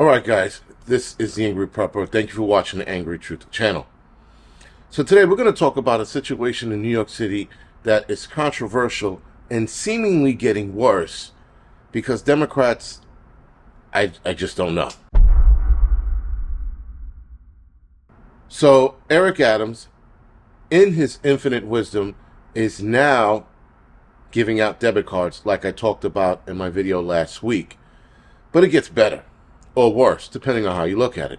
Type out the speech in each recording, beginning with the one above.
Alright guys, this is the Angry Prepper. Thank you for watching the Angry Truth channel. So today we're going to talk about a situation in New York City that is controversial and seemingly getting worse because Democrats, I just don't know. So Eric Adams, in his infinite wisdom, is now giving out debit cards like I talked about in my video last week. But it gets better. Or worse, depending on how you look at it.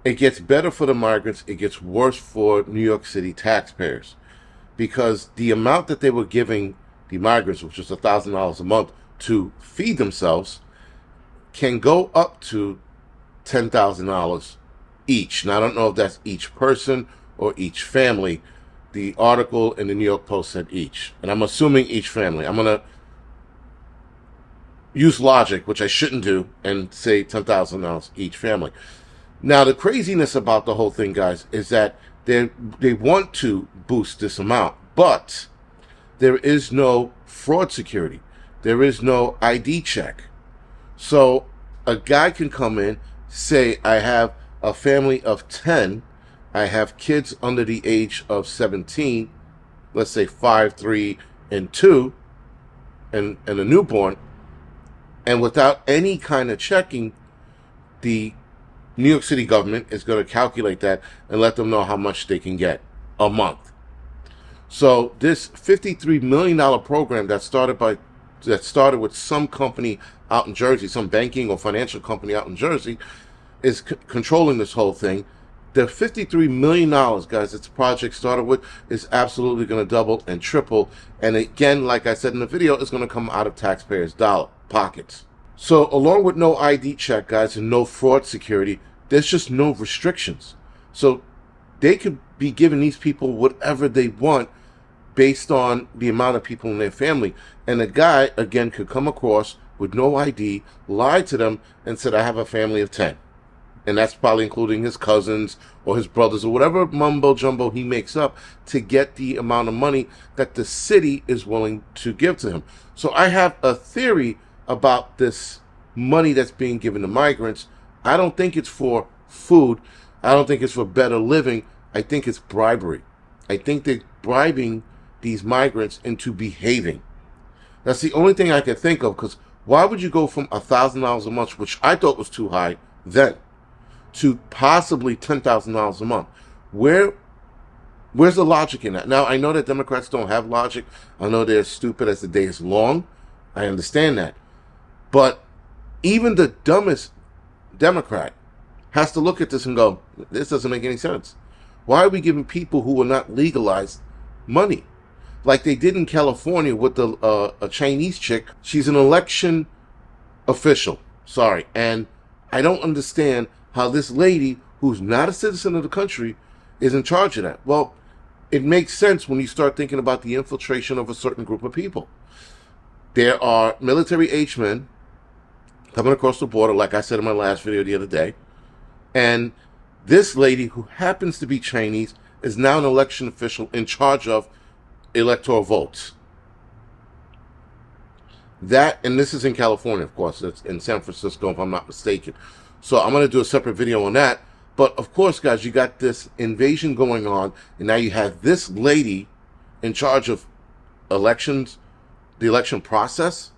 It gets better for the migrants. It gets worse for New York City taxpayers. Because the amount that they were giving the migrants, which was $1,000 a month, to feed themselves, can go up to $10,000 each. Now, I don't know if that's each person or each family. The article in the New York Post said each. And I'm assuming each family. I'm going to use logic, which I shouldn't do, and say $10,000 each family. Now, the craziness about the whole thing, guys, is that they want to boost this amount, but there is no fraud security. There is no ID check. So a guy can come in, say, I have a family of 10, I have kids under the age of 17, let's say 5, 3, and 2, and a newborn, and without any kind of checking, the New York City government is going to calculate that and let them know how much they can get a month. So this $53 million program that started with some company out in Jersey, some banking or financial company out in Jersey, is controlling this whole thing. The $53 million, guys, its project started with is absolutely going to double and triple. And again, like I said in the video, it's going to come out of taxpayers' pockets. So along with no ID check, guys, and no fraud security, there's just no restrictions. So they could be giving these people whatever they want based on the amount of people in their family. And the guy, again, could come across with no ID, lie to them, and said, I have a family of 10. And that's probably including his cousins or his brothers or whatever mumbo-jumbo he makes up to get the amount of money that the city is willing to give to him. So I have a theory about this money that's being given to migrants. I don't think it's for food. I don't think it's for better living. I think it's bribery. I think they're bribing these migrants into behaving. That's the only thing I can think of, because why would you go from $1,000 a month, which I thought was too high then, to possibly $10,000 a month? Where's the logic in that? Now, I know that Democrats don't have logic. I know they're stupid as the day is long. I understand that. But even the dumbest Democrat has to look at this and go, this doesn't make any sense. Why are we giving people who are not legalized money? Like they did in California with a Chinese chick. She's an election official. Sorry. And I don't understand how this lady, who's not a citizen of the country, is in charge of that. Well, it makes sense when you start thinking about the infiltration of a certain group of people. There are military-aged men coming across the border, like I said in my last video the other day. And this lady, who happens to be Chinese, is now an election official in charge of electoral votes. That, and this is in California, of course. It's in San Francisco, if I'm not mistaken. So I'm going to do a separate video on that. But, of course, guys, you got this invasion going on, and now you have this lady in charge of elections, the election process.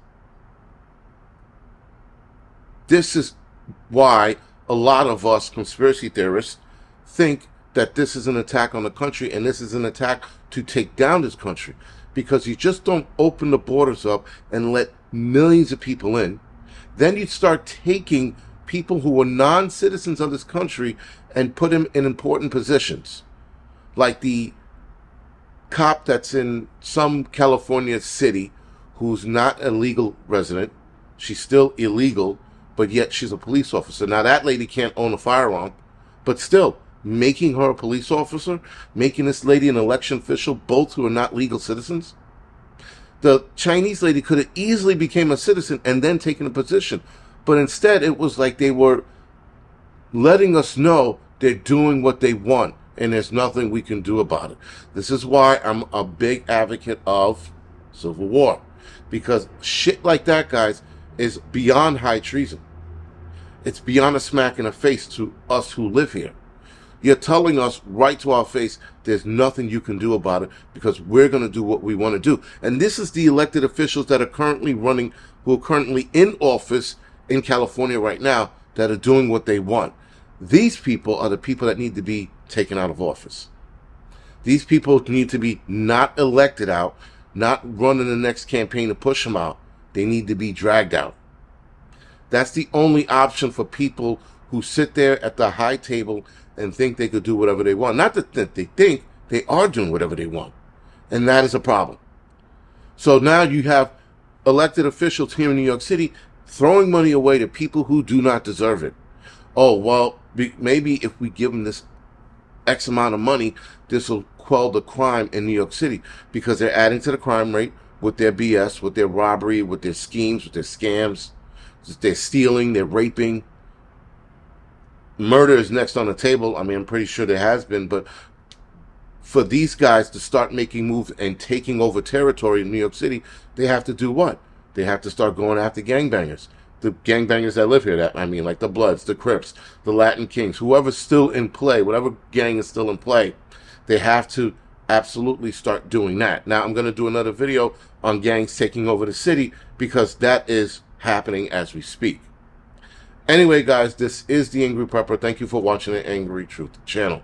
This is why a lot of us conspiracy theorists think that this is an attack on the country, and this is an attack to take down this country. Because you just don't open the borders up and let millions of people in. Then you start taking people who are non-citizens of this country and put them in important positions. Like the cop that's in some California city who's not a legal resident. She's still illegal, but yet she's a police officer. Now, that lady can't own a firearm, but still, making her a police officer, making this lady an election official, both who are not legal citizens. The Chinese lady could have easily became a citizen and then taken a position. But instead, it was like they were letting us know they're doing what they want, and there's nothing we can do about it. This is why I'm a big advocate of civil war. Because shit like that, guys, is beyond high treason. It's beyond a smack in the face to us who live here. You're telling us right to our face, there's nothing you can do about it because we're going to do what we want to do. And this is the elected officials that are currently running, who are currently in office in California right now, that are doing what they want. These people are the people that need to be taken out of office. These people need to be not elected out, not running the next campaign to push them out. They need to be dragged out. That's the only option for people who sit there at the high table and think they could do whatever they want. Not that they think, they are doing whatever they want. And that is a problem. So now you have elected officials here in New York City throwing money away to people who do not deserve it. Oh, well, maybe if we give them this X amount of money, this will quell the crime in New York City, because they're adding to the crime rate with their BS, with their robbery, with their schemes, with their scams. They're stealing, they're raping. Murder is next on the table. I mean, I'm pretty sure there has been, but for these guys to start making moves and taking over territory in New York City, they have to do what? They have to start going after gangbangers. The gangbangers that live here, like the Bloods, the Crips, the Latin Kings, whoever's still in play, whatever gang is still in play, they have to absolutely start doing that. Now, I'm going to do another video on gangs taking over the city, because that is happening as we speak. Anyway, guys, this is the Angry Prepper. Thank you for watching the Angry Truth channel.